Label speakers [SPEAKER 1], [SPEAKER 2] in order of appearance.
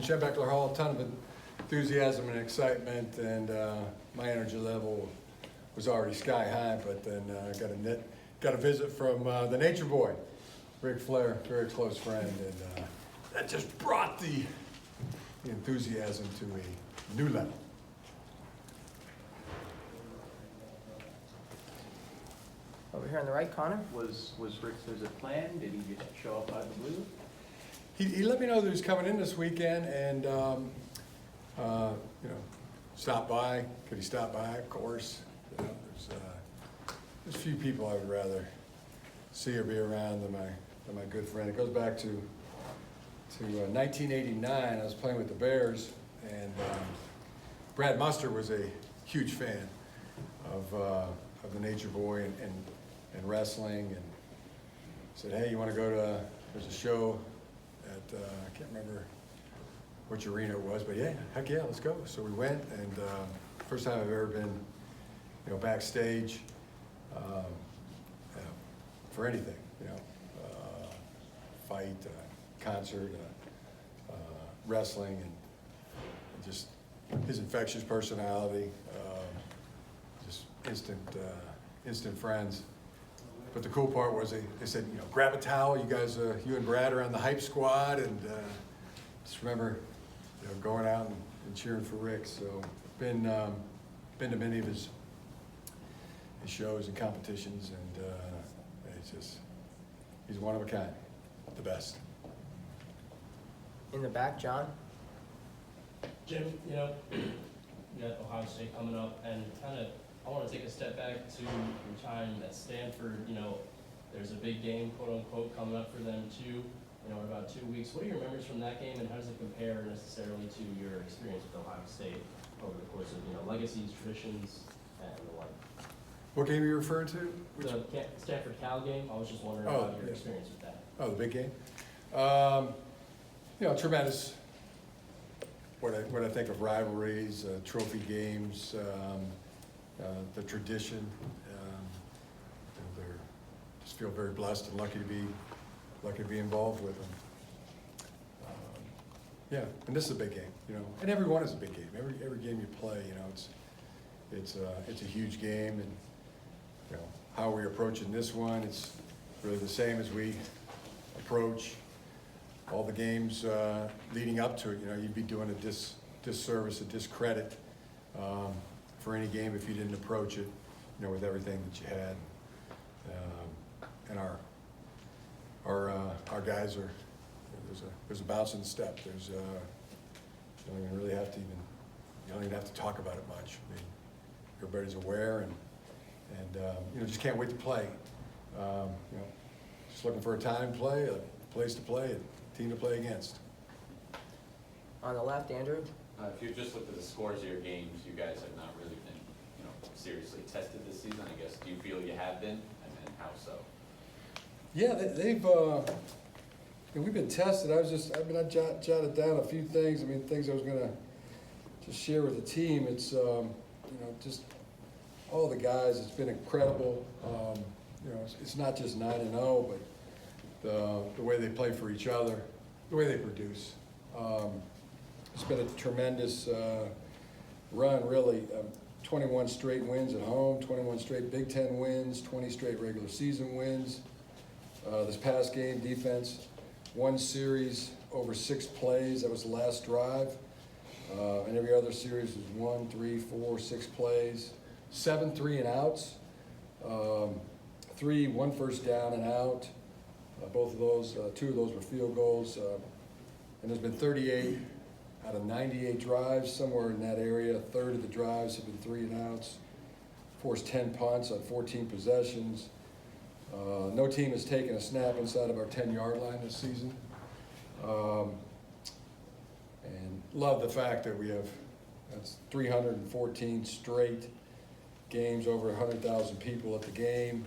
[SPEAKER 1] Schembeckler Hall, a ton of enthusiasm and excitement, and my energy level was already sky high, but then got a visit from the Nature Boy, Rick Flair, very close friend, and that just brought the enthusiasm to a new level.
[SPEAKER 2] Over here on the right, Connor.
[SPEAKER 3] Was Rick's visit planned? Did he just show up out of the blue?
[SPEAKER 1] He let me know that he was coming in this weekend, and stop by. Could he stop by? Of course. There's a few people I would rather see or be around than my good friend. It goes back to 1989. I was playing with the Bears, and Brad Muster was a huge fan of the Nature Boy and wrestling, and said, "Hey, you want to go to? There's a show at I can't remember which arena it was, but yeah, heck yeah, let's go." So we went, and first time I've ever been, backstage for anything, fight, concert, wrestling, and just his infectious personality, just instant friends. But the cool part was they said, grab a towel. You guys, you and Brad are on the hype squad, and just remember, going out and cheering for Rick. So been to many of his shows and competitions, and he's one of a kind, the best.
[SPEAKER 2] In the back, John.
[SPEAKER 4] Jim, you got Ohio State coming up, and I want to take a step back to your time at Stanford. There's a big game, quote unquote, coming up for them too. In about 2 weeks. What are your memories from that game, and how does it compare necessarily to your experience with Ohio State over the course of legacies, traditions, and the like?
[SPEAKER 1] What game are you referring to?
[SPEAKER 4] The Stanford Cal game. I was just wondering about your experience with that.
[SPEAKER 1] Oh, the big game. Tremendous. What I think of rivalries, trophy games, the tradition. Just feel very blessed and lucky to be involved with them. And this is a big game, and every one is a big game. Every game you play, it's a huge game, and how we're approaching this one, it's really the same as we approach all the games leading up to it. You'd be doing a disservice, a discredit for any game if you didn't approach it, with everything that you had. And our guys are, there's a bounce in the step. There's you don't even have to talk about it much. I mean, everybody's aware, and just can't wait to play. Just looking for a time to play, a place to play, a team to play against.
[SPEAKER 2] On the left, Andrew.
[SPEAKER 5] If you just looked at the scores of your games, you guys have not really been, seriously tested this season, I guess. Do you feel you have been, and how so?
[SPEAKER 1] Yeah, they've. We've been tested. I jotted down a few things. Things I was gonna just share with the team. It's just all the guys. It's been incredible. It's not just 9-0, but the way they play for each other, the way they produce. It's been a tremendous run, really. 21 straight wins at home, 21 straight Big Ten wins, 20 straight regular season wins. This past game, defense, one series over 6 plays. That was the last drive. And every other series was 1, 3, 4, 6 plays. 7 3-and-outs. 3, 1 first down and out. Both of those, 2 of those were field goals. And there's been 38 out of 98 drives, somewhere in that area. A third of the drives have been 3-and-outs. Forced 10 punts on 14 possessions. No team has taken a snap inside of our 10-yard line this season. And love the fact that that's 314 straight games, over 100,000 people at the game.